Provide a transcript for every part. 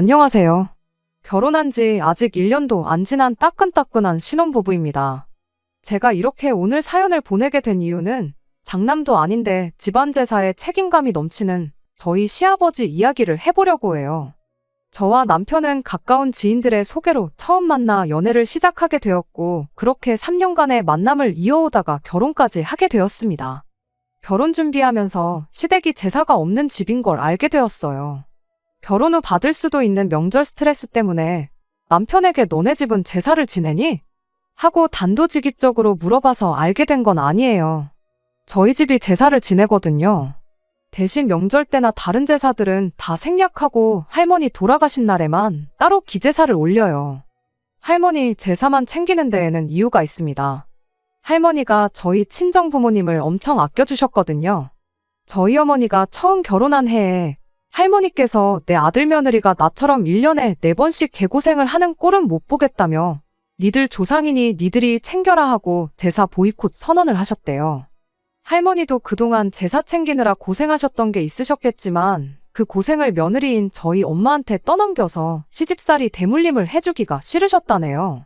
안녕하세요. 결혼한 지 아직 1년도 안 지난 따끈따끈한 신혼부부입니다. 제가 이렇게 오늘 사연을 보내게 된 이유는 장남도 아닌데 집안 제사에 책임감이 넘치는 저희 시아버지 이야기를 해보려고 해요. 저와 남편은 가까운 지인들의 소개로 처음 만나 연애를 시작하게 되었고, 그렇게 3년간의 만남을 이어오다가 결혼까지 하게 되었습니다. 결혼 준비하면서 시댁이 제사가 없는 집인 걸 알게 되었어요. 결혼 후 받을 수도 있는 명절 스트레스 때문에 남편에게 너네 집은 제사를 지내니? 하고 단도직입적으로 물어봐서 알게 된 건 아니에요. 저희 집이 제사를 지내거든요. 대신 명절 때나 다른 제사들은 다 생략하고 할머니 돌아가신 날에만 따로 기제사를 올려요. 할머니 제사만 챙기는 데에는 이유가 있습니다. 할머니가 저희 친정부모님을 엄청 아껴주셨거든요. 저희 어머니가 처음 결혼한 해에 할머니께서 내 아들 며느리가 나처럼 1년에 4번씩 개고생을 하는 꼴은 못 보겠다며 니들 조상이니 니들이 챙겨라 하고 제사 보이콧 선언을 하셨대요. 할머니도 그동안 제사 챙기느라 고생하셨던 게 있으셨겠지만 그 고생을 며느리인 저희 엄마한테 떠넘겨서 시집살이 대물림을 해주기가 싫으셨다네요.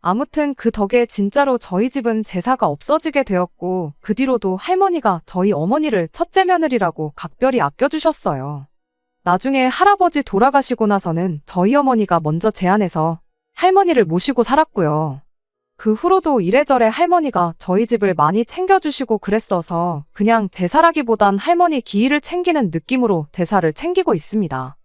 아무튼 그 덕에 진짜로 저희 집은 제사가 없어지게 되었고, 그 뒤로도 할머니가 저희 어머니를 첫째 며느리라고 각별히 아껴주셨어요. 나중에 할아버지 돌아가시고 나서는 저희 어머니가 먼저 제안해서 할머니를 모시고 살았고요. 그 후로도 이래저래 할머니가 저희 집을 많이 챙겨주시고 그랬어서 그냥 제사라기보단 할머니 기일을 챙기는 느낌으로 제사를 챙기고 있습니다.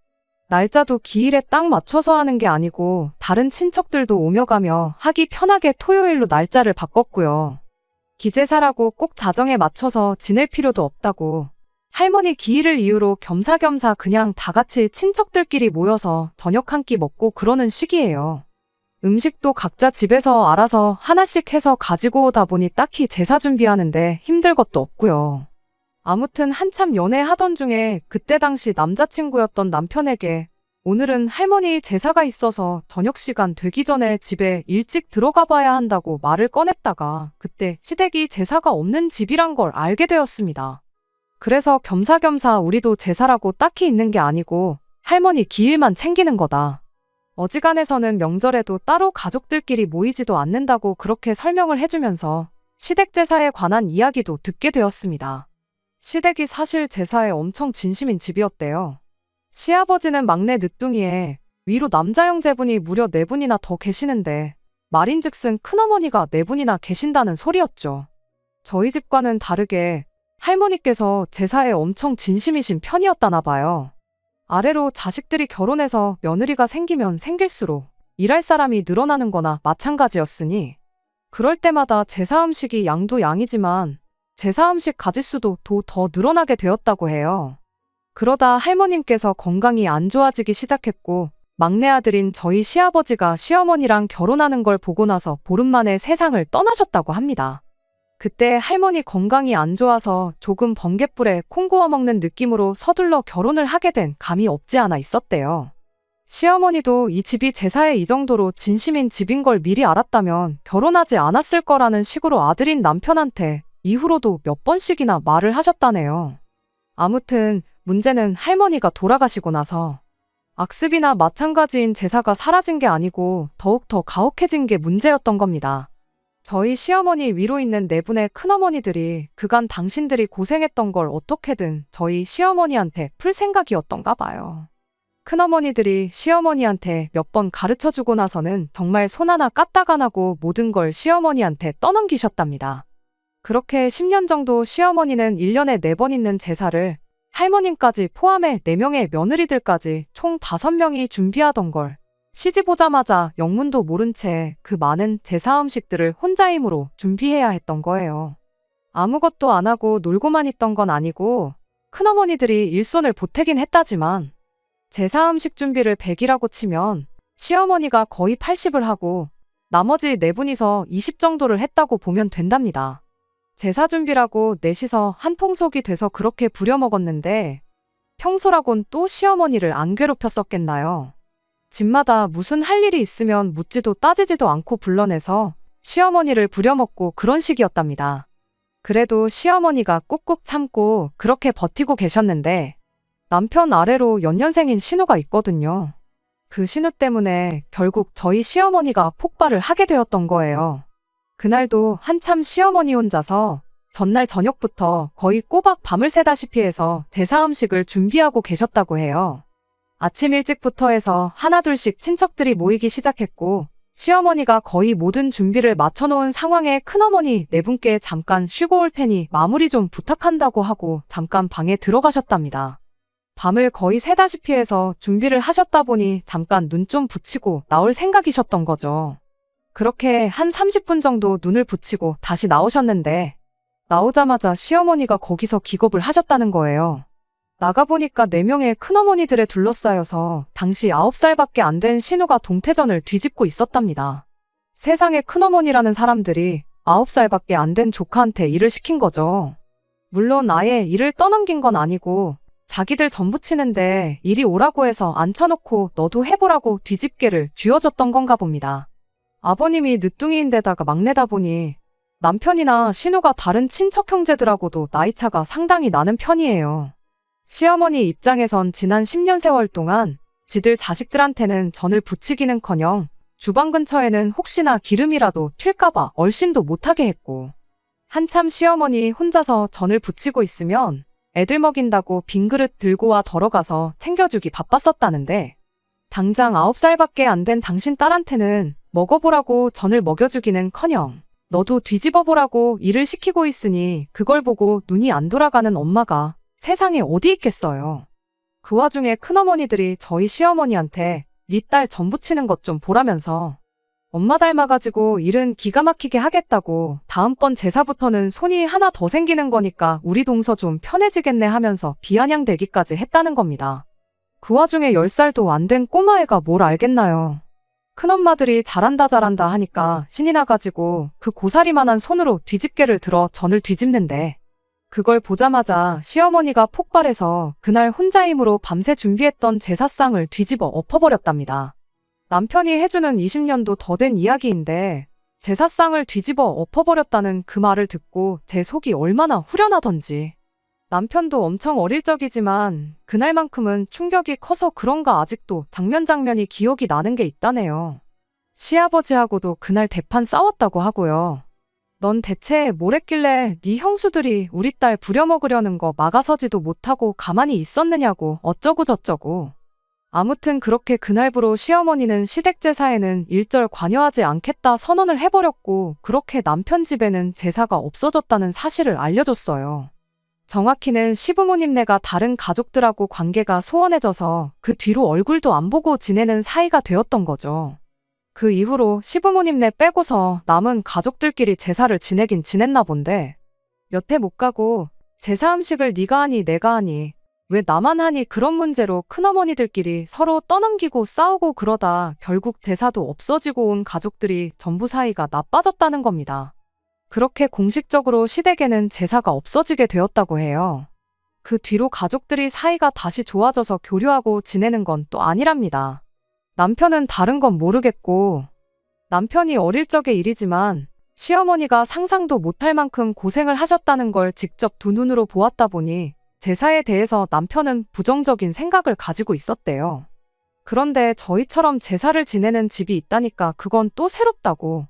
날짜도 기일에 딱 맞춰서 하는 게 아니고 다른 친척들도 오며 가며 하기 편하게 토요일로 날짜를 바꿨고요. 기제사라고 꼭 자정에 맞춰서 지낼 필요도 없다고, 할머니 기일을 이유로 겸사겸사 그냥 다 같이 친척들끼리 모여서 저녁 한 끼 먹고 그러는 시기예요. 음식도 각자 집에서 알아서 하나씩 해서 가지고 오다 보니 딱히 제사 준비하는데 힘들 것도 없고요. 아무튼 한참 연애하던 중에 그때 당시 남자친구였던 남편에게 오늘은 할머니 제사가 있어서 저녁 시간 되기 전에 집에 일찍 들어가 봐야 한다고 말을 꺼냈다가 그때 시댁이 제사가 없는 집이란 걸 알게 되었습니다. 그래서 겸사겸사 우리도 제사라고 딱히 있는 게 아니고 할머니 기일만 챙기는 거다. 어지간해서는 명절에도 따로 가족들끼리 모이지도 않는다고 그렇게 설명을 해주면서 시댁 제사에 관한 이야기도 듣게 되었습니다. 시댁이 사실 제사에 엄청 진심인 집이었대요. 시아버지는 막내 늦둥이에 위로 남자 형제분이 무려 4분이나 더 계시는데 말인즉슨 큰어머니가 4분이나 계신다는 소리였죠. 저희 집과는 다르게 할머니께서 제사에 엄청 진심이신 편이었다나 봐요. 아래로 자식들이 결혼해서 며느리가 생기면 생길수록 일할 사람이 늘어나는 거나 마찬가지였으니 그럴 때마다 제사 음식이 양도 양이지만 제사 음식 가짓수도 더 늘어나게 되었다고 해요. 그러다 할머님께서 건강이 안 좋아지기 시작했고 막내 아들인 저희 시아버지가 시어머니랑 결혼하는 걸 보고 나서 보름 만에 세상을 떠나셨다고 합니다. 그때 할머니 건강이 안 좋아서 조금 번갯불에 콩 구워 먹는 느낌으로 서둘러 결혼을 하게 된 감이 없지 않아 있었대요. 시어머니도 이 집이 제사에 이 정도로 진심인 집인 걸 미리 알았다면 결혼하지 않았을 거라는 식으로 아들인 남편한테 이후로도 몇 번씩이나 말을 하셨다네요. 아무튼 문제는 할머니가 돌아가시고 나서 악습이나 마찬가지인 제사가 사라진 게 아니고 더욱더 가혹해진 게 문제였던 겁니다. 저희 시어머니 위로 있는 4분의 큰어머니들이 그간 당신들이 고생했던 걸 어떻게든 저희 시어머니한테 풀 생각이었던가 봐요. 큰어머니들이 시어머니한테 몇 번 가르쳐주고 나서는 정말 손 하나 까딱 안 하고 모든 걸 시어머니한테 떠넘기셨답니다. 그렇게 10년 정도 시어머니는 1년에 4번 있는 제사를 할머님까지 포함해 4명의 며느리들까지 총 5명이 준비하던 걸 시집 오자마자 영문도 모른 채 그 많은 제사 음식들을 혼자 힘으로 준비해야 했던 거예요. 아무것도 안 하고 놀고만 있던 건 아니고 큰어머니들이 일손을 보태긴 했다지만 제사 음식 준비를 100이라고 치면 시어머니가 거의 80을 하고 나머지 4분이서 20 정도를 했다고 보면 된답니다. 제사 준비라고 넷이서 한 통속이 돼서 그렇게 부려먹었는데 평소라곤 또 시어머니를 안 괴롭혔었겠나요? 집마다 무슨 할 일이 있으면 묻지도 따지지도 않고 불러내서 시어머니를 부려먹고 그런 식이었답니다. 그래도 시어머니가 꾹꾹 참고 그렇게 버티고 계셨는데 남편 아래로 연년생인 신우가 있거든요. 그 신우 때문에 결국 저희 시어머니가 폭발을 하게 되었던 거예요. 그날도 한참 시어머니 혼자서 전날 저녁부터 거의 꼬박 밤을 새다시피 해서 제사 음식을 준비하고 계셨다고 해요. 아침 일찍부터 해서 하나둘씩 친척들이 모이기 시작했고 시어머니가 거의 모든 준비를 마쳐놓은 상황에 큰어머니 네 분께 잠깐 쉬고 올 테니 마무리 좀 부탁한다고 하고 잠깐 방에 들어가셨답니다. 밤을 거의 새다시피 해서 준비를 하셨다 보니 잠깐 눈 좀 붙이고 나올 생각이셨던 거죠. 그렇게 한 30분 정도 눈을 붙이고 다시 나오셨는데 나오자마자 시어머니가 거기서 기겁을 하셨다는 거예요. 나가보니까 4명의 큰어머니들에 둘러싸여서 당시 9살밖에 안 된 신우가 동태전을 뒤집고 있었답니다. 세상에 큰어머니라는 사람들이 9살밖에 안 된 조카한테 일을 시킨 거죠. 물론 아예 일을 떠넘긴 건 아니고 자기들 전부 치는데 이리 오라고 해서 앉혀놓고 너도 해보라고 뒤집개를 쥐어줬던 건가 봅니다. 아버님이 늦둥이인데다가 막내다 보니 남편이나 신우가 다른 친척 형제들하고도 나이차가 상당히 나는 편이에요. 시어머니 입장에선 지난 10년 세월 동안 지들 자식들한테는 전을 부치기는커녕 주방 근처에는 혹시나 기름이라도 튈까봐 얼씬도 못하게 했고 한참 시어머니 혼자서 전을 부치고 있으면 애들 먹인다고 빈 그릇 들고 와 덜어가서 챙겨주기 바빴었다는데 당장 9살밖에 안 된 당신 딸한테는 먹어보라고 전을 먹여주기는커녕 너도 뒤집어보라고 일을 시키고 있으니 그걸 보고 눈이 안 돌아가는 엄마가 세상에 어디 있겠어요. 그 와중에 큰어머니들이 저희 시어머니한테 네 딸 전 부치는 것 좀 보라면서 엄마 닮아가지고 일은 기가 막히게 하겠다고 다음번 제사부터는 손이 하나 더 생기는 거니까 우리 동서 좀 편해지겠네 하면서 비아냥대기까지 했다는 겁니다. 그 와중에 10살도 안 된 꼬마애가 뭘 알겠나요. 큰엄마들이 잘한다 하니까 신이 나가지고 그 고사리만한 손으로 뒤집개를 들어 전을 뒤집는데 그걸 보자마자 시어머니가 폭발해서 그날 혼자 힘으로 밤새 준비했던 제사상을 뒤집어 엎어버렸답니다. 남편이 해주는 20년도 더 된 이야기인데 제사상을 뒤집어 엎어버렸다는 그 말을 듣고 제 속이 얼마나 후련하던지. 남편도 엄청 어릴 적이지만 그날만큼은 충격이 커서 그런가 아직도 장면이 기억이 나는 게 있다네요. 시아버지하고도 그날 대판 싸웠다고 하고요. 넌 대체 뭘 했길래 네 형수들이 우리 딸 부려먹으려는 거 막아서지도 못하고 가만히 있었느냐고 어쩌고 저쩌고. 아무튼 그렇게 그날부로 시어머니는 시댁 제사에는 일절 관여하지 않겠다 선언을 해버렸고 그렇게 남편 집에는 제사가 없어졌다는 사실을 알려줬어요. 정확히는 시부모님네가 다른 가족들하고 관계가 소원해져서 그 뒤로 얼굴도 안 보고 지내는 사이가 되었던 거죠. 그 이후로 시부모님네 빼고서 남은 가족들끼리 제사를 지내긴 지냈나 본데 몇 해 못 가고 제사 음식을 네가 하니 내가 하니 왜 나만 하니 그런 문제로 큰어머니들끼리 서로 떠넘기고 싸우고 그러다 결국 제사도 없어지고 온 가족들이 전부 사이가 나빠졌다는 겁니다. 그렇게 공식적으로 시댁에는 제사가 없어지게 되었다고 해요. 그 뒤로 가족들이 사이가 다시 좋아져서 교류하고 지내는 건 또 아니랍니다. 남편은 다른 건 모르겠고 남편이 어릴 적의 일이지만 시어머니가 상상도 못할 만큼 고생을 하셨다는 걸 직접 두 눈으로 보았다 보니 제사에 대해서 남편은 부정적인 생각을 가지고 있었대요. 그런데 저희처럼 제사를 지내는 집이 있다니까 그건 또 새롭다고.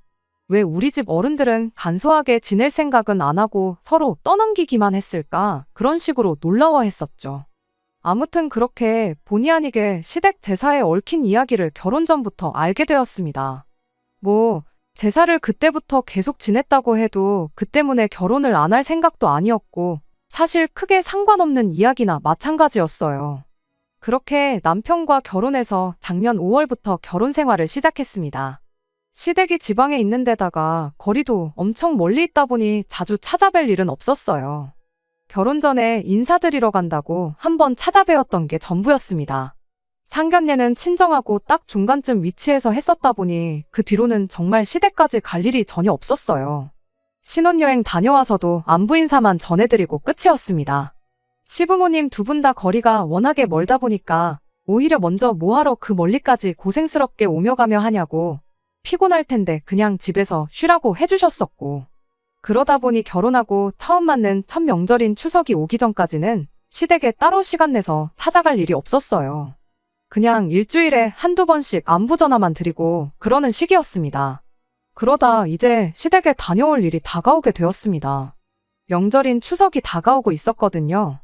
왜 우리 집 어른들은 간소하게 지낼 생각은 안 하고 서로 떠넘기기만 했을까? 그런 식으로 놀라워했었죠. 아무튼 그렇게 본의 아니게 시댁 제사에 얽힌 이야기를 결혼 전부터 알게 되었습니다. 제사를 그때부터 계속 지냈다고 해도 그 때문에 결혼을 안 할 생각도 아니었고 사실 크게 상관없는 이야기나 마찬가지였어요. 그렇게 남편과 결혼해서 작년 5월부터 결혼 생활을 시작했습니다. 시댁이 지방에 있는 데다가 거리도 엄청 멀리 있다 보니 자주 찾아뵐 일은 없었어요. 결혼 전에 인사드리러 간다고 한번 찾아뵈었던 게 전부였습니다. 상견례는 친정하고 딱 중간쯤 위치해서 했었다 보니 그 뒤로는 정말 시댁까지 갈 일이 전혀 없었어요. 신혼여행 다녀와서도 안부 인사만 전해드리고 끝이었습니다. 시부모님 두 분 다 거리가 워낙에 멀다 보니까 오히려 먼저 뭐하러 그 멀리까지 고생스럽게 오며 가며 하냐고 피곤할 텐데 그냥 집에서 쉬라고 해주셨었고 그러다 보니 결혼하고 처음 맞는 첫 명절인 추석이 오기 전까지는 시댁에 따로 시간 내서 찾아갈 일이 없었어요. 그냥 일주일에 한두 번씩 안부 전화만 드리고 그러는 시기였습니다. 그러다 이제 시댁에 다녀올 일이 다가오게 되었습니다. 명절인 추석이 다가오고 있었거든요.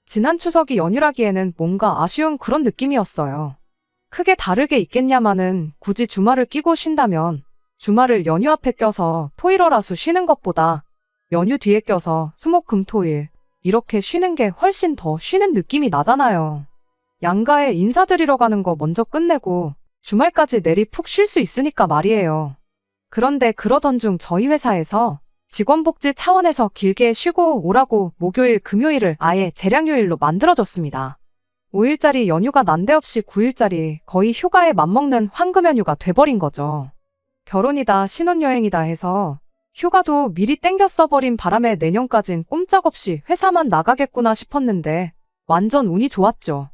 지난 추석이 연휴라기에는 뭔가 아쉬운 그런 느낌이었어요. 크게 다르게 있겠냐마는 굳이 주말을 끼고 쉰다면 주말을 연휴 앞에 껴서 토일월화수 쉬는 것보다 연휴 뒤에 껴서 수목금토일 이렇게 쉬는 게 훨씬 더 쉬는 느낌이 나잖아요. 양가에 인사드리러 가는 거 먼저 끝내고 주말까지 내리 푹 쉴 수 있으니까 말이에요. 그런데 그러던 중 저희 회사에서 직원복지 차원에서 길게 쉬고 오라고 목요일, 금요일을 아예 재량휴일로 만들어줬습니다. 5일짜리 연휴가 난데없이 9일짜리 거의 휴가에 맞먹는 황금 연휴가 돼버린 거죠. 결혼이다 신혼여행이다 해서 휴가도 미리 땡겨 써버린 바람에 내년까진 꼼짝없이 회사만 나가겠구나 싶었는데 완전 운이 좋았죠.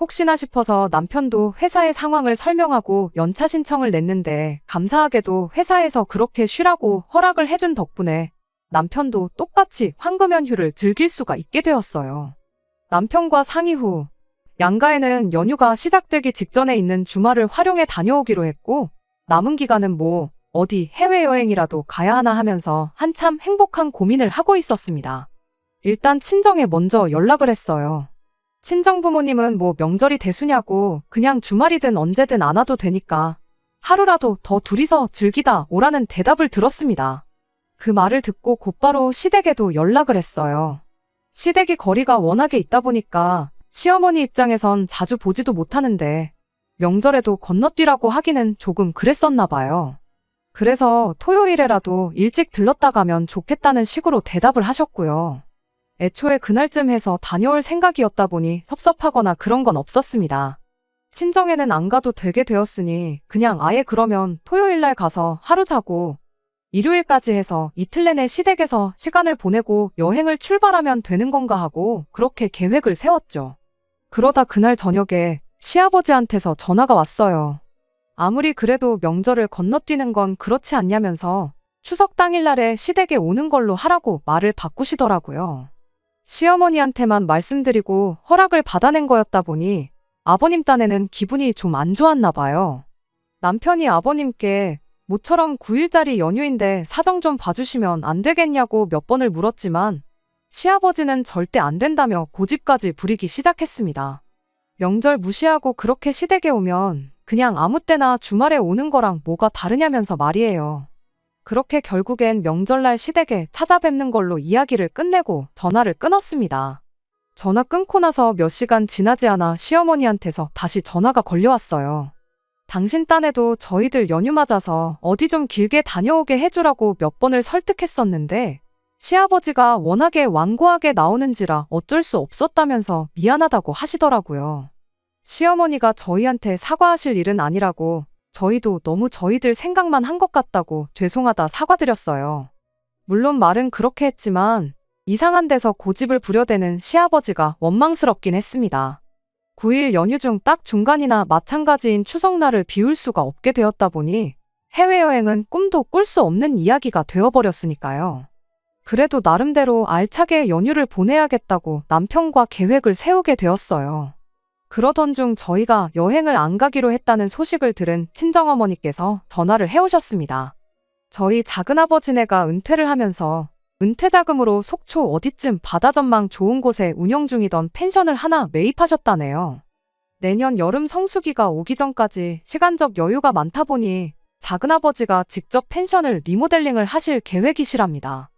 혹시나 싶어서 남편도 회사의 상황을 설명하고 연차 신청을 냈는데 감사하게도 회사에서 그렇게 쉬라고 허락을 해준 덕분에 남편도 똑같이 황금 연휴를 즐길 수가 있게 되었어요. 남편과 상의 후 양가에는 연휴가 시작되기 직전에 있는 주말을 활용해 다녀오기로 했고 남은 기간은 뭐 어디 해외여행이라도 가야 하나 하면서 한참 행복한 고민을 하고 있었습니다. 일단 친정에 먼저 연락을 했어요. 친정 부모님은 뭐 명절이 대수냐고 그냥 주말이든 언제든 안 와도 되니까 하루라도 더 둘이서 즐기다 오라는 대답을 들었습니다. 그 말을 듣고 곧바로 시댁에도 연락을 했어요. 시댁이 거리가 워낙에 있다 보니까 시어머니 입장에선 자주 보지도 못하는데 명절에도 건너뛰라고 하기는 조금 그랬었나 봐요. 그래서 토요일에라도 일찍 들렀다 가면 좋겠다는 식으로 대답을 하셨고요. 애초에 그날쯤 해서 다녀올 생각이었다 보니 섭섭하거나 그런 건 없었습니다. 친정에는 안 가도 되게 되었으니 그냥 아예 그러면 토요일날 가서 하루 자고 일요일까지 해서 이틀 내내 시댁에서 시간을 보내고 여행을 출발하면 되는 건가 하고 그렇게 계획을 세웠죠. 그러다 그날 저녁에 시아버지한테서 전화가 왔어요. 아무리 그래도 명절을 건너뛰는 건 그렇지 않냐면서 추석 당일날에 시댁에 오는 걸로 하라고 말을 바꾸시더라고요. 시어머니한테만 말씀드리고 허락을 받아낸 거였다 보니 아버님 딴에는 기분이 좀 안 좋았나 봐요. 남편이 아버님께 모처럼 9일짜리 연휴인데 사정 좀 봐주시면 안 되겠냐고 몇 번을 물었지만 시아버지는 절대 안 된다며 고집까지 부리기 시작했습니다. 명절 무시하고 그렇게 시댁에 오면 그냥 아무 때나 주말에 오는 거랑 뭐가 다르냐면서 말이에요. 그렇게 결국엔 명절날 시댁에 찾아뵙는 걸로 이야기를 끝내고 전화를 끊었습니다. 전화 끊고 나서 몇 시간 지나지 않아 시어머니한테서 다시 전화가 걸려왔어요. 당신 딴에도 저희들 연휴 맞아서 어디 좀 길게 다녀오게 해주라고 몇 번을 설득했었는데 시아버지가 워낙에 완고하게 나오는지라 어쩔 수 없었다면서 미안하다고 하시더라고요. 시어머니가 저희한테 사과하실 일은 아니라고 저희도 너무 저희들 생각만 한 것 같다고 죄송하다 사과드렸어요. 물론 말은 그렇게 했지만 이상한 데서 고집을 부려대는 시아버지가 원망스럽긴 했습니다. 9일 연휴 중 딱 중간이나 마찬가지인 추석날을 비울 수가 없게 되었다 보니 해외여행은 꿈도 꿀 수 없는 이야기가 되어버렸으니까요. 그래도 나름대로 알차게 연휴를 보내야겠다고 남편과 계획을 세우게 되었어요. 그러던 중 저희가 여행을 안 가기로 했다는 소식을 들은 친정어머니께서 전화를 해오셨습니다. 저희 작은아버지네가 은퇴를 하면서 은퇴 자금으로 속초 어디쯤 바다 전망 좋은 곳에 운영 중이던 펜션을 하나 매입하셨다네요. 내년 여름 성수기가 오기 전까지 시간적 여유가 많다 보니 작은아버지가 직접 펜션을 리모델링을 하실 계획이시랍니다.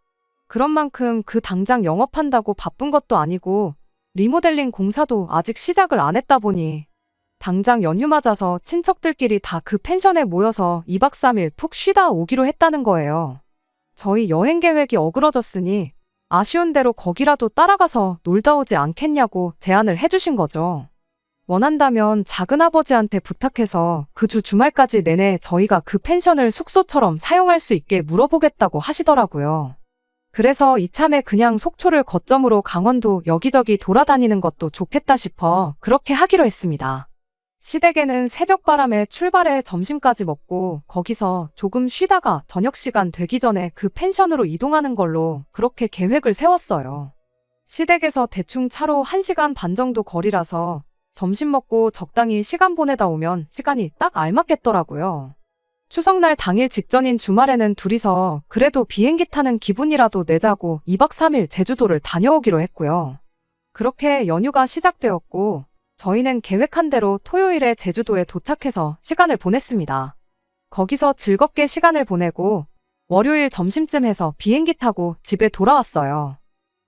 그런 만큼 그 당장 영업한다고 바쁜 것도 아니고 리모델링 공사도 아직 시작을 안 했다 보니 당장 연휴 맞아서 친척들끼리 다 그 펜션에 모여서 2박 3일 푹 쉬다 오기로 했다는 거예요. 저희 여행 계획이 어그러졌으니 아쉬운 대로 거기라도 따라가서 놀다 오지 않겠냐고 제안을 해주신 거죠. 원한다면 작은아버지한테 부탁해서 그 주 주말까지 내내 저희가 그 펜션을 숙소처럼 사용할 수 있게 물어보겠다고 하시더라고요. 그래서 이참에 그냥 속초를 거점으로 강원도 여기저기 돌아다니는 것도 좋겠다 싶어 그렇게 하기로 했습니다. 시댁에는 새벽바람에 출발해 점심까지 먹고 거기서 조금 쉬다가 저녁시간 되기 전에 그 펜션으로 이동하는 걸로 그렇게 계획을 세웠어요. 시댁에서 대충 차로 1시간 반 정도 거리라서 점심 먹고 적당히 시간 보내다 오면 시간이 딱 알맞겠더라고요. 추석날 당일 직전인 주말에는 둘이서 그래도 비행기 타는 기분이라도 내자고 2박 3일 제주도를 다녀오기로 했고요. 그렇게 연휴가 시작되었고 저희는 계획한 대로 토요일에 제주도에 도착해서 시간을 보냈습니다. 거기서 즐겁게 시간을 보내고 월요일 점심쯤 해서 비행기 타고 집에 돌아왔어요.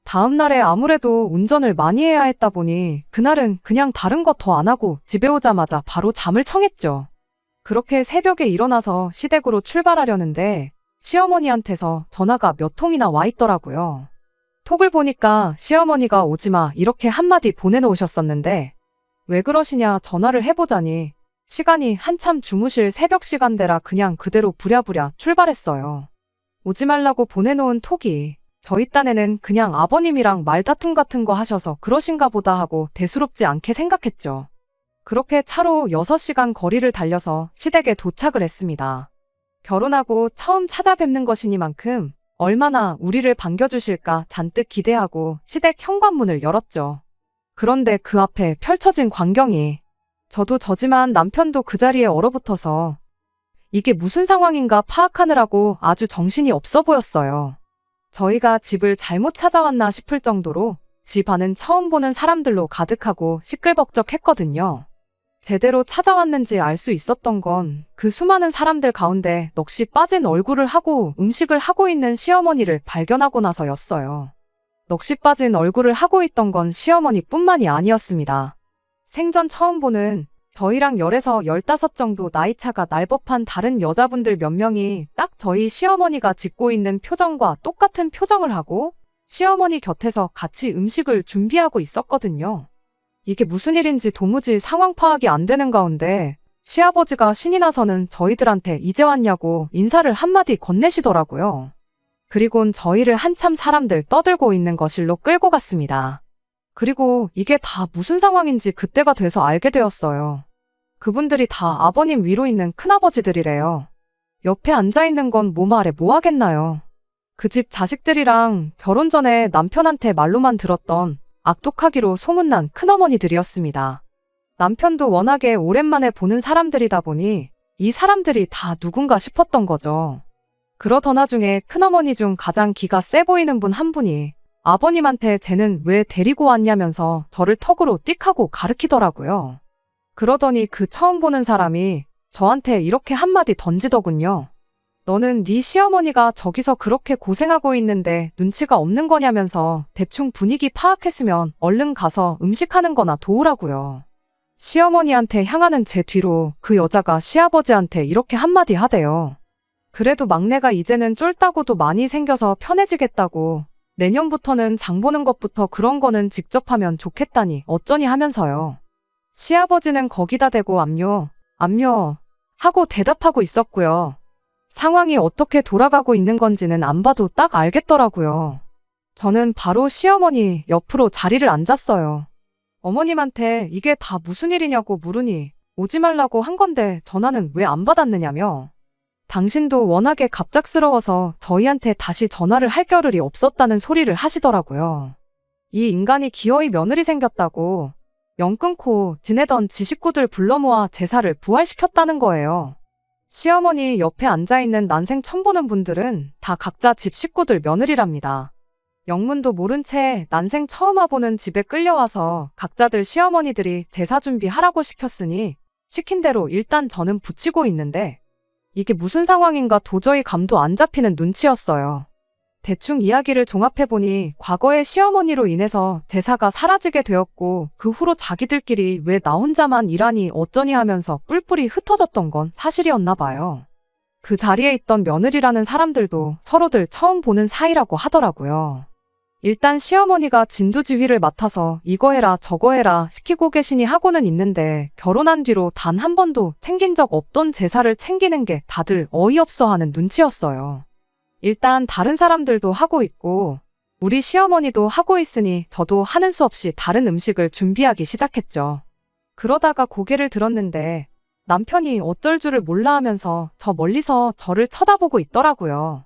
다음 날에 아무래도 운전을 많이 해야 했다 보니 그날은 그냥 다른 거 더 안 하고 집에 오자마자 바로 잠을 청했죠. 그렇게 새벽에 일어나서 시댁으로 출발하려는데 시어머니한테서 전화가 몇 통이나 와 있더라고요. 톡을 보니까 시어머니가 오지마 이렇게 한마디 보내놓으셨었는데 왜 그러시냐 전화를 해보자니 시간이 한참 주무실 새벽 시간대라 그냥 그대로 부랴부랴 출발했어요. 오지 말라고 보내놓은 톡이 저희 딴에는 그냥 아버님이랑 말다툼 같은 거 하셔서 그러신가 보다 하고 대수롭지 않게 생각했죠. 그렇게 차로 6시간 거리를 달려서 시댁에 도착을 했습니다. 결혼하고 처음 찾아뵙는 것이니만큼 얼마나 우리를 반겨주실까 잔뜩 기대하고 시댁 현관문을 열었죠. 그런데 그 앞에 펼쳐진 광경이 저도 저지만 남편도 그 자리에 얼어붙어서 이게 무슨 상황인가 파악하느라고 아주 정신이 없어 보였어요. 저희가 집을 잘못 찾아왔나 싶을 정도로 집 안은 처음 보는 사람들로 가득하고 시끌벅적했거든요. 제대로 찾아왔는지 알 수 있었던 건 그 수많은 사람들 가운데 넋이 빠진 얼굴을 하고 음식을 하고 있는 시어머니를 발견하고 나서였어요. 넋이 빠진 얼굴을 하고 있던 건 시어머니뿐만이 아니었습니다. 생전 처음 보는 저희랑 10에서 15 정도 나이차가 날 법한 다른 여자분들 몇 명이 딱 저희 시어머니가 짓고 있는 표정과 똑같은 표정을 하고 시어머니 곁에서 같이 음식을 준비하고 있었거든요. 이게 무슨 일인지 도무지 상황 파악이 안 되는 가운데 시아버지가 신이 나서는 저희들한테 이제 왔냐고 인사를 한마디 건네시더라고요. 그리곤 저희를 한참 사람들 떠들고 있는 거실로 끌고 갔습니다. 그리고 이게 다 무슨 상황인지 그때가 돼서 알게 되었어요. 그분들이 다 아버님 위로 있는 큰아버지들이래요. 옆에 앉아있는 건 뭐 말해 뭐 하겠나요. 그 집 자식들이랑 결혼 전에 남편한테 말로만 들었던 악독하기로 소문난 큰어머니들이었습니다. 남편도 워낙에 오랜만에 보는 사람들이다 보니 이 사람들이 다 누군가 싶었던 거죠. 그러던 와중에 큰어머니 중 가장 기가 세 보이는 분 한 분이 아버님한테 쟤는 왜 데리고 왔냐면서 저를 턱으로 띡 하고 가르치더라고요. 그러더니 그 처음 보는 사람이 저한테 이렇게 한마디 던지더군요. 너는 네 시어머니가 저기서 그렇게 고생하고 있는데 눈치가 없는 거냐면서 대충 분위기 파악했으면 얼른 가서 음식하는 거나 도우라고요. 시어머니한테 향하는 제 뒤로 그 여자가 시아버지한테 이렇게 한마디 하대요. 그래도 막내가 이제는 쫄따구도 많이 생겨서 편해지겠다고 내년부터는 장 보는 것부터 그런 거는 직접 하면 좋겠다니 어쩌니 하면서요. 시아버지는 거기다 대고 압류 하고 대답하고 있었고요. 상황이 어떻게 돌아가고 있는 건지는 안 봐도 딱 알겠더라고요. 저는 바로 시어머니 옆으로 자리를 앉았어요. 어머님한테 이게 다 무슨 일이냐고 물으니 오지 말라고 한 건데 전화는 왜 안 받았느냐며 당신도 워낙에 갑작스러워서 저희한테 다시 전화를 할 겨를이 없었다는 소리를 하시더라고요. 이 인간이 기어이 며느리 생겼다고 영 끊고 지내던 지 식구들 불러 모아 제사를 부활시켰다는 거예요. 시어머니 옆에 앉아있는 난생 처음 보는 분들은 다 각자 집 식구들 며느리랍니다. 영문도 모른 채 난생 처음 와보는 집에 끌려와서 각자들 시어머니들이 제사 준비하라고 시켰으니 시킨 대로 일단 저는 붙이고 있는데 이게 무슨 상황인가 도저히 감도 안 잡히는 눈치였어요. 대충 이야기를 종합해보니 과거에 시어머니로 인해서 제사가 사라지게 되었고 그 후로 자기들끼리 왜 나 혼자만 일하니 어쩌니 하면서 뿔뿔이 흩어졌던 건 사실이었나 봐요. 그 자리에 있던 며느리라는 사람들도 서로들 처음 보는 사이라고 하더라고요. 일단 시어머니가 진두지휘를 맡아서 이거 해라 저거 해라 시키고 계시니 하고는 있는데 결혼한 뒤로 단 한 번도 챙긴 적 없던 제사를 챙기는 게 다들 어이없어 하는 눈치였어요. 일단 다른 사람들도 하고 있고 우리 시어머니도 하고 있으니 저도 하는 수 없이 다른 음식을 준비하기 시작했죠. 그러다가 고개를 들었는데 남편이 어쩔 줄을 몰라 하면서 저 멀리서 저를 쳐다보고 있더라고요.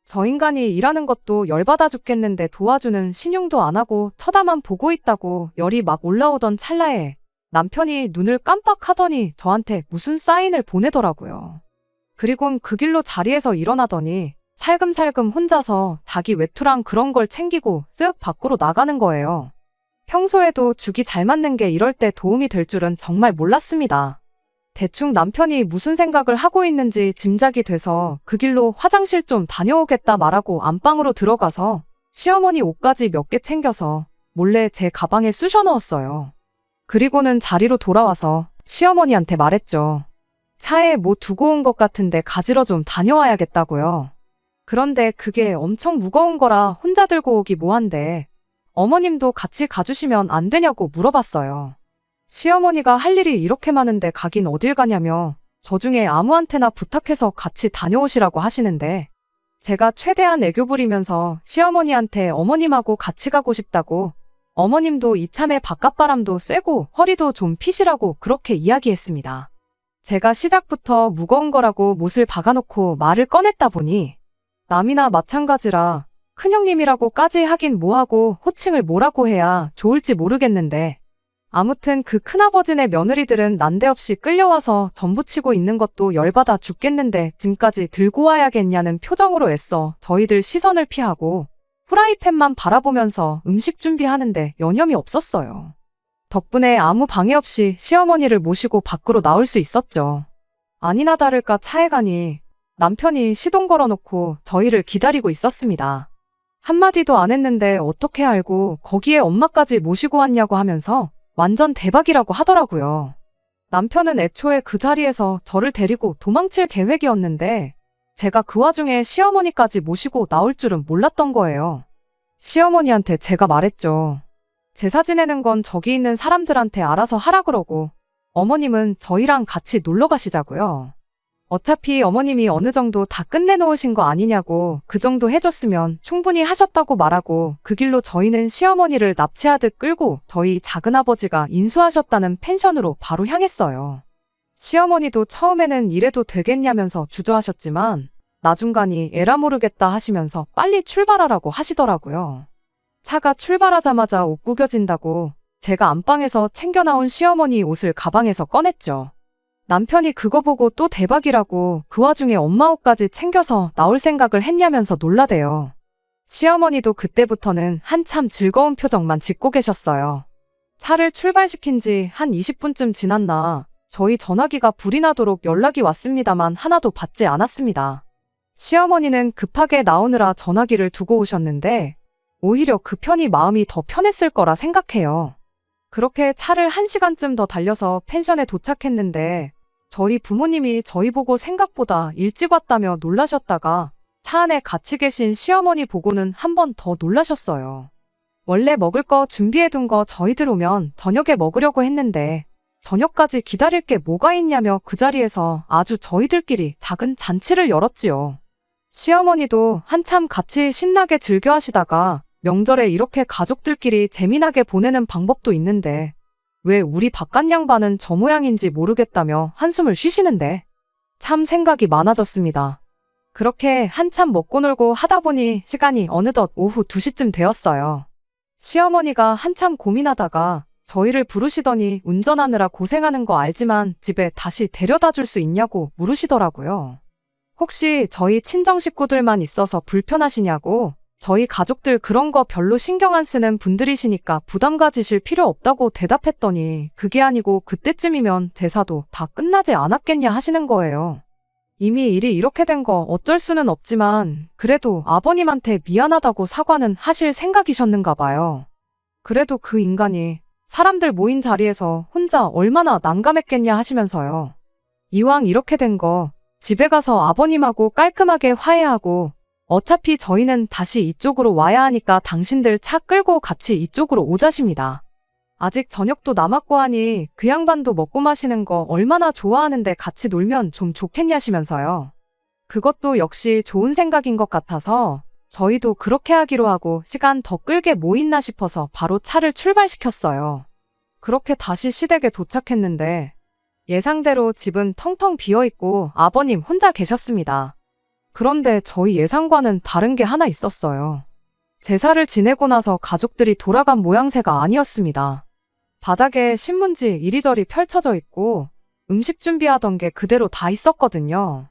저 인간이 일하는 것도 열받아 죽겠는데 도와주는 신용도 안 하고 쳐다만 보고 있다고 열이 막 올라오던 찰나에 남편이 눈을 깜빡하더니 저한테 무슨 사인을 보내더라고요. 그리곤 그 길로 자리에서 일어나더니 살금살금 혼자서 자기 외투랑 그런 걸 챙기고 쓱 밖으로 나가는 거예요. 평소에도 죽이 잘 맞는 게 이럴 때 도움이 될 줄은 정말 몰랐습니다. 대충 남편이 무슨 생각을 하고 있는지 짐작이 돼서 그 길로 화장실 좀 다녀오겠다 말하고 안방으로 들어가서 시어머니 옷까지 몇 개 챙겨서 몰래 제 가방에 쑤셔 넣었어요. 그리고는 자리로 돌아와서 시어머니한테 말했죠. 차에 뭐 두고 온 것 같은데 가지러 좀 다녀와야겠다고요. 그런데 그게 엄청 무거운 거라 혼자 들고 오기 뭐한데 어머님도 같이 가주시면 안 되냐고 물어봤어요. 시어머니가 할 일이 이렇게 많은데 가긴 어딜 가냐며 저 중에 아무한테나 부탁해서 같이 다녀오시라고 하시는데 제가 최대한 애교 부리면서 시어머니한테 어머님하고 같이 가고 싶다고 어머님도 이참에 바깥바람도 쐬고 허리도 좀 피시라고 그렇게 이야기했습니다. 제가 시작부터 무거운 거라고 못을 박아놓고 말을 꺼냈다 보니 남이나 마찬가지라 큰형님이라고까지 하긴 뭐하고 호칭을 뭐라고 해야 좋을지 모르겠는데 아무튼 그 큰아버지네 며느리들은 난데없이 끌려와서 전부치고 있는 것도 열받아 죽겠는데 짐까지 들고 와야겠냐는 표정으로 애써 저희들 시선을 피하고 후라이팬만 바라보면서 음식 준비하는데 여념이 없었어요. 덕분에 아무 방해 없이 시어머니를 모시고 밖으로 나올 수 있었죠. 아니나 다를까 차에 가니 남편이 시동 걸어놓고 저희를 기다리고 있었습니다. 한마디도 안 했는데 어떻게 알고 거기에 엄마까지 모시고 왔냐고 하면서 완전 대박이라고 하더라고요. 남편은 애초에 그 자리에서 저를 데리고 도망칠 계획이었는데 제가 그 와중에 시어머니까지 모시고 나올 줄은 몰랐던 거예요. 시어머니한테 제가 말했죠. 제사 지내는 건 저기 있는 사람들한테 알아서 하라 그러고 어머님은 저희랑 같이 놀러 가시자고요. 어차피 어머님이 어느 정도 다 끝내놓으신 거 아니냐고 그 정도 해줬으면 충분히 하셨다고 말하고 그 길로 저희는 시어머니를 납치하듯 끌고 저희 작은아버지가 인수하셨다는 펜션으로 바로 향했어요. 시어머니도 처음에는 이래도 되겠냐면서 주저하셨지만 나중간이 에라 모르겠다 하시면서 빨리 출발하라고 하시더라고요. 차가 출발하자마자 옷 구겨진다고 제가 안방에서 챙겨 나온 시어머니 옷을 가방에서 꺼냈죠. 남편이 그거 보고 또 대박이라고 그 와중에 엄마 옷까지 챙겨서 나올 생각을 했냐면서 놀라대요. 시어머니도 그때부터는 한참 즐거운 표정만 짓고 계셨어요. 차를 출발시킨 지 한 20분쯤 지났나 저희 전화기가 불이 나도록 연락이 왔습니다만 하나도 받지 않았습니다. 시어머니는 급하게 나오느라 전화기를 두고 오셨는데 오히려 그 편이 마음이 더 편했을 거라 생각해요. 그렇게 차를 1시간쯤 더 달려서 펜션에 도착했는데 저희 부모님이 저희 보고 생각보다 일찍 왔다며 놀라셨다가 차 안에 같이 계신 시어머니 보고는 한 번 더 놀라셨어요. 원래 먹을 거 준비해둔 거 저희들 오면 저녁에 먹으려고 했는데 저녁까지 기다릴 게 뭐가 있냐며 그 자리에서 아주 저희들끼리 작은 잔치를 열었지요. 시어머니도 한참 같이 신나게 즐겨 하시다가 명절에 이렇게 가족들끼리 재미나게 보내는 방법도 있는데 왜 우리 바깥 양반은 저 모양인지 모르겠다며 한숨을 쉬시는데 참 생각이 많아졌습니다. 그렇게 한참 먹고 놀고 하다 보니 시간이 어느덧 오후 2시쯤 되었어요. 시어머니가 한참 고민하다가 저희를 부르시더니 운전하느라 고생하는 거 알지만 집에 다시 데려다 줄 수 있냐고 물으시더라고요. 혹시 저희 친정 식구들만 있어서 불편하시냐고 저희 가족들 그런 거 별로 신경 안 쓰는 분들이시니까 부담 가지실 필요 없다고 대답했더니 그게 아니고 그때쯤이면 제사도 다 끝나지 않았겠냐 하시는 거예요. 이미 일이 이렇게 된 거 어쩔 수는 없지만 그래도 아버님한테 미안하다고 사과는 하실 생각이셨는가 봐요. 그래도 그 인간이 사람들 모인 자리에서 혼자 얼마나 난감했겠냐 하시면서요. 이왕 이렇게 된 거 집에 가서 아버님하고 깔끔하게 화해하고 어차피 저희는 다시 이쪽으로 와야 하니까 당신들 차 끌고 같이 이쪽으로 오자십니다. 아직 저녁도 남았고 하니 그 양반도 먹고 마시는 거 얼마나 좋아하는데 같이 놀면 좀 좋겠냐시면서요. 그것도 역시 좋은 생각인 것 같아서 저희도 그렇게 하기로 하고 시간 더 끌게 뭐 있나 싶어서 바로 차를 출발시켰어요. 그렇게 다시 시댁에 도착했는데 예상대로 집은 텅텅 비어있고 아버님 혼자 계셨습니다. 그런데 저희 예상과는 다른 게 하나 있었어요. 제사를 지내고 나서 가족들이 돌아간 모양새가 아니었습니다. 바닥에 신문지 이리저리 펼쳐져 있고 음식 준비하던 게 그대로 다 있었거든요.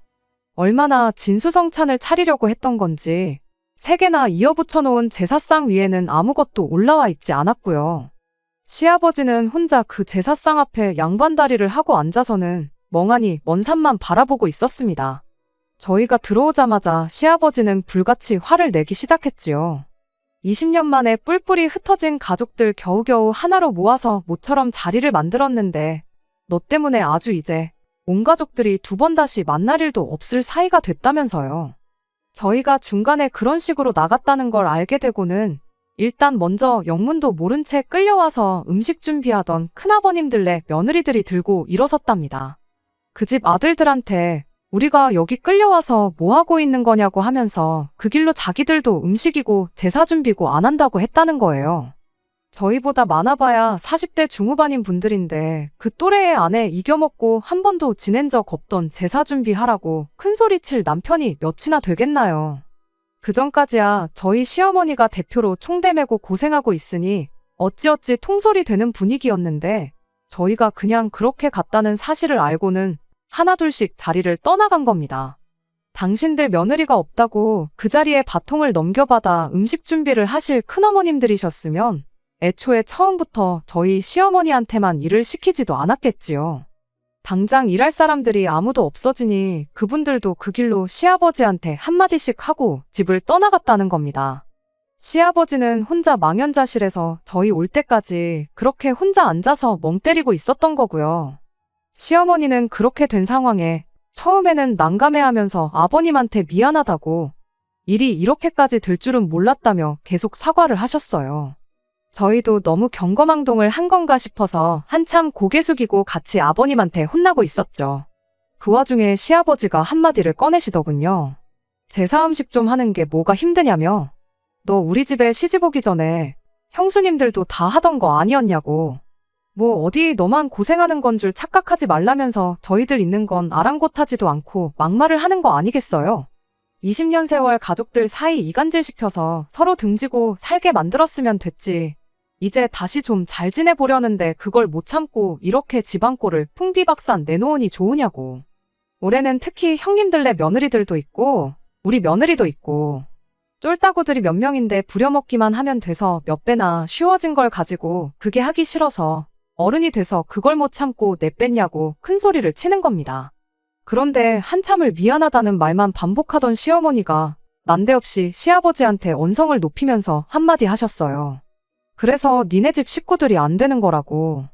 얼마나 진수성찬을 차리려고 했던 건지 3개나 이어붙여 놓은 제사상 위에는 아무것도 올라와 있지 않았고요. 시아버지는 혼자 그 제사상 앞에 양반다리를 하고 앉아서는 멍하니 먼 산만 바라보고 있었습니다. 저희가 들어오자마자 시아버지는 불같이 화를 내기 시작했지요. 20년 만에 뿔뿔이 흩어진 가족들 겨우겨우 하나로 모아서 모처럼 자리를 만들었는데 너 때문에 아주 이제 온 가족들이 2번 다시 만날 일도 없을 사이가 됐다면서요. 저희가 중간에 그런 식으로 나갔다는 걸 알게 되고는 일단 먼저 영문도 모른 채 끌려와서 음식 준비하던 큰아버님들네 며느리들이 들고 일어섰답니다. 그 집 아들들한테 우리가 여기 끌려와서 뭐 하고 있는 거냐고 하면서 그 길로 자기들도 음식이고 제사 준비고 안 한다고 했다는 거예요. 저희보다 많아봐야 40대 중후반인 분들인데 그 또래의 아내 이겨먹고 한 번도 지낸 적 없던 제사 준비하라고 큰소리칠 남편이 몇이나 되겠나요. 그전까지야 저희 시어머니가 대표로 총대 메고 고생하고 있으니 어찌어찌 통솔이 되는 분위기였는데 저희가 그냥 그렇게 갔다는 사실을 알고는 하나둘씩 자리를 떠나간 겁니다. 당신들 며느리가 없다고 그 자리에 바통을 넘겨받아 음식 준비를 하실 큰어머님들이셨으면 애초에 처음부터 저희 시어머니한테만 일을 시키지도 않았겠지요. 당장 일할 사람들이 아무도 없어지니 그분들도 그 길로 시아버지한테 한마디씩 하고 집을 떠나갔다는 겁니다. 시아버지는 혼자 망연자실해서 저희 올 때까지 그렇게 혼자 앉아서 멍 때리고 있었던 거고요. 시어머니는 그렇게 된 상황에 처음에는 난감해하면서 아버님한테 미안하다고 일이 이렇게까지 될 줄은 몰랐다며 계속 사과를 하셨어요. 저희도 너무 경거망동을 한 건가 싶어서 한참 고개 숙이고 같이 아버님한테 혼나고 있었죠. 그 와중에 시아버지가 한마디를 꺼내시더군요. 제사 음식 좀 하는 게 뭐가 힘드냐며. 너 우리 집에 시집 오기 전에 형수님들도 다 하던 거 아니었냐고. 뭐 어디 너만 고생하는 건 줄 착각하지 말라면서 저희들 있는 건 아랑곳하지도 않고 막말을 하는 거 아니겠어요. 20년 세월 가족들 사이 이간질시켜서 서로 등지고 살게 만들었으면 됐지. 이제 다시 좀 잘 지내보려는데 그걸 못 참고 이렇게 집안꼴을 풍비박산 내놓으니 좋으냐고. 올해는 특히 형님들네 며느리들도 있고 우리 며느리도 있고 쫄따구들이 몇 명인데 부려먹기만 하면 돼서 몇 배나 쉬워진 걸 가지고 그게 하기 싫어서 어른이 돼서 그걸 못 참고 내뺐냐고 큰 소리를 치는 겁니다. 그런데 한참을 미안하다는 말만 반복하던 시어머니가 난데없이 시아버지한테 언성을 높이면서 한마디 하셨어요. 그래서 니네 집 식구들이 안 되는 거라고.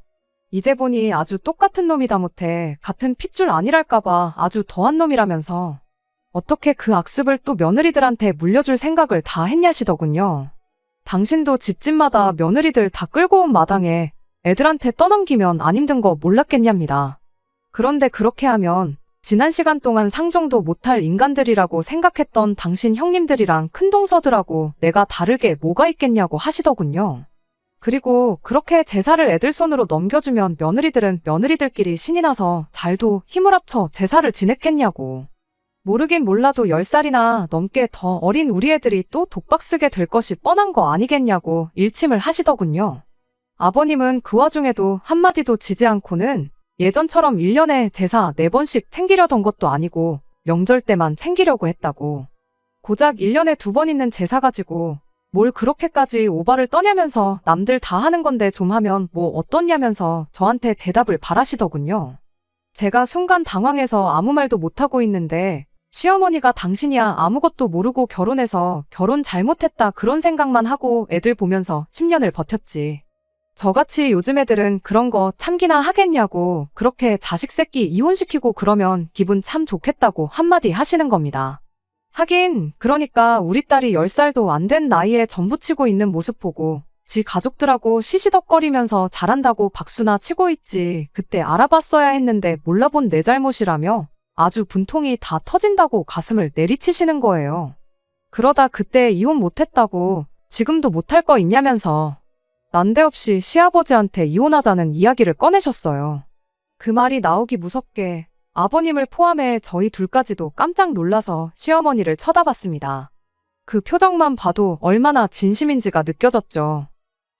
이제 보니 아주 똑같은 놈이다 못해 같은 핏줄 아니랄까봐 아주 더한 놈이라면서 어떻게 그 악습을 또 며느리들한테 물려줄 생각을 다 했냐시더군요. 당신도 집집마다 며느리들 다 끌고 온 마당에 애들한테 떠넘기면 안 힘든 거 몰랐겠냐입니다. 그런데 그렇게 하면 지난 시간 동안 상종도 못할 인간들이라고 생각했던 당신 형님들이랑 큰동서들하고 내가 다르게 뭐가 있겠냐고 하시더군요. 그리고 그렇게 제사를 애들 손으로 넘겨주면 며느리들은 며느리들끼리 신이 나서 잘도 힘을 합쳐 제사를 지냈겠냐고. 모르긴 몰라도 10살이나 넘게 더 어린 우리 애들이 또 독박 쓰게 될 것이 뻔한 거 아니겠냐고 일침을 하시더군요. 아버님은 그 와중에도 한마디도 지지 않고는 예전처럼 1년에 제사 4번씩 챙기려던 것도 아니고 명절 때만 챙기려고 했다고. 고작 1년에 2번 있는 제사 가지고 뭘 그렇게까지 오바를 떠냐면서 남들 다 하는 건데 좀 하면 뭐 어떻냐면서 저한테 대답을 바라시더군요. 제가 순간 당황해서 아무 말도 못하고 있는데 시어머니가 당신이야 아무것도 모르고 결혼해서 결혼 잘못했다 그런 생각만 하고 애들 보면서 10년을 버텼지. 저같이 요즘 애들은 그런 거 참기나 하겠냐고 그렇게 자식 새끼 이혼시키고 그러면 기분 참 좋겠다고 한마디 하시는 겁니다. 하긴 그러니까 우리 딸이 10살도 안 된 나이에 전부치고 있는 모습 보고 지 가족들하고 시시덕거리면서 잘한다고 박수나 치고 있지 그때 알아봤어야 했는데 몰라본 내 잘못이라며 아주 분통이 다 터진다고 가슴을 내리치시는 거예요. 그러다 그때 이혼 못했다고 지금도 못할 거 있냐면서 난데없이 시아버지한테 이혼하자는 이야기를 꺼내셨어요. 그 말이 나오기 무섭게 아버님을 포함해 저희 둘까지도 깜짝 놀라서 시어머니를 쳐다봤습니다. 그 표정만 봐도 얼마나 진심인지가 느껴졌죠.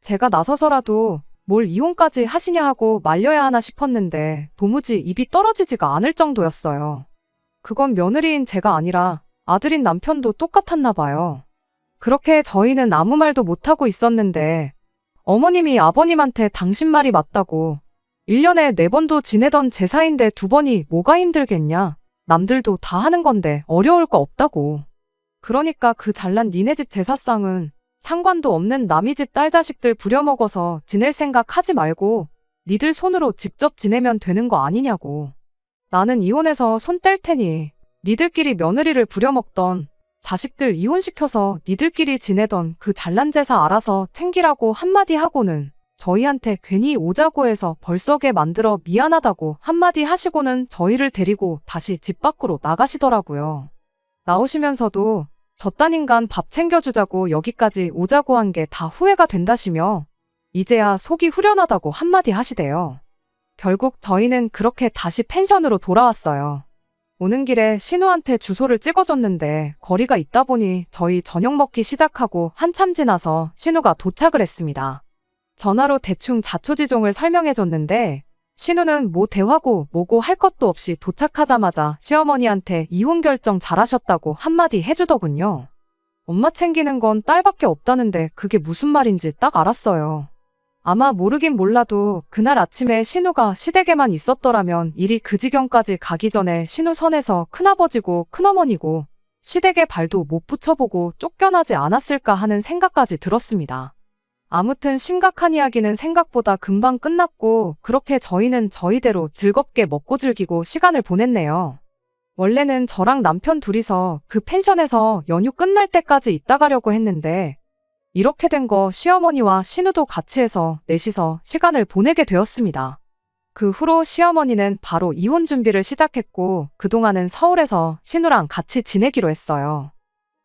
제가 나서서라도 뭘 이혼까지 하시냐 하고 말려야 하나 싶었는데 도무지 입이 떨어지지가 않을 정도였어요. 그건 며느리인 제가 아니라 아들인 남편도 똑같았나 봐요. 그렇게 저희는 아무 말도 못하고 있었는데 어머님이 아버님한테 당신 말이 맞다고 1년에 4번도 지내던 제사인데 2번이 뭐가 힘들겠냐. 남들도 다 하는 건데 어려울 거 없다고. 그러니까 그 잘난 니네 집 제사상은 상관도 없는 남의 집 딸 자식들 부려먹어서 지낼 생각 하지 말고 니들 손으로 직접 지내면 되는 거 아니냐고. 나는 이혼해서 손 뗄 테니 니들끼리 며느리를 부려먹던 자식들 이혼시켜서 니들끼리 지내던 그 잘난 제사 알아서 챙기라고 한마디 하고는 저희한테 괜히 오자고 해서 벌써게 만들어 미안하다고 한마디 하시고는 저희를 데리고 다시 집 밖으로 나가시더라고요. 나오시면서도 저딴 인간 밥 챙겨주자고 여기까지 오자고 한 게 다 후회가 된다시며 이제야 속이 후련하다고 한마디 하시대요. 결국 저희는 그렇게 다시 펜션으로 돌아왔어요. 오는 길에 신우한테 주소를 찍어줬는데 거리가 있다 보니 저희 저녁 먹기 시작하고 한참 지나서 신우가 도착을 했습니다. 전화로 대충 자초지종을 설명해줬는데 신우는 뭐 대화고 뭐고 할 것도 없이 도착하자마자 시어머니한테 이혼 결정 잘하셨다고 한마디 해주더군요. 엄마 챙기는 건 딸밖에 없다는데 그게 무슨 말인지 딱 알았어요. 아마 모르긴 몰라도 그날 아침에 신우가 시댁에만 있었더라면 일이 그 지경까지 가기 전에 신우 선에서 큰아버지고 큰어머니고 시댁에 발도 못 붙여보고 쫓겨나지 않았을까 하는 생각까지 들었습니다. 아무튼 심각한 이야기는 생각보다 금방 끝났고 그렇게 저희는 저희대로 즐겁게 먹고 즐기고 시간을 보냈네요. 원래는 저랑 남편 둘이서 그 펜션에서 연휴 끝날 때까지 있다 가려고 했는데 이렇게 된 거 시어머니와 신우도 같이 해서 넷이서 시간을 보내게 되었습니다. 그 후로 시어머니는 바로 이혼 준비를 시작했고 그동안은 서울에서 신우랑 같이 지내기로 했어요.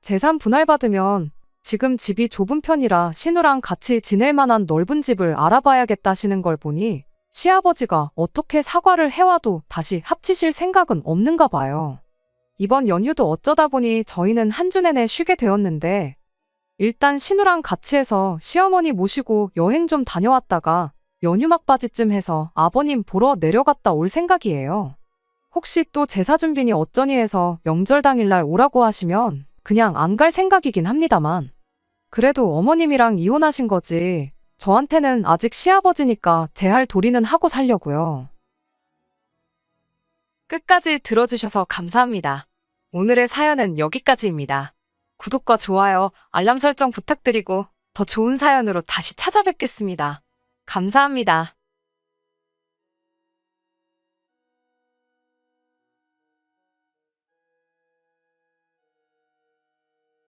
재산 분할받으면 지금 집이 좁은 편이라 신우랑 같이 지낼 만한 넓은 집을 알아봐야겠다시는 걸 보니 시아버지가 어떻게 사과를 해와도 다시 합치실 생각은 없는가 봐요. 이번 연휴도 어쩌다 보니 저희는 한 주 내내 쉬게 되었는데 일단 신우랑 같이 해서 시어머니 모시고 여행 좀 다녀왔다가 연휴 막바지쯤 해서 아버님 보러 내려갔다 올 생각이에요. 혹시 또 제사 준비니 어쩌니 해서 명절 당일날 오라고 하시면 그냥 안 갈 생각이긴 합니다만. 그래도 어머님이랑 이혼하신 거지 저한테는 아직 시아버지니까 제 할 도리는 하고 살려고요. 끝까지 들어주셔서 감사합니다. 오늘의 사연은 여기까지입니다. 구독과 좋아요, 알람 설정 부탁드리고 더 좋은 사연으로 다시 찾아뵙겠습니다. 감사합니다.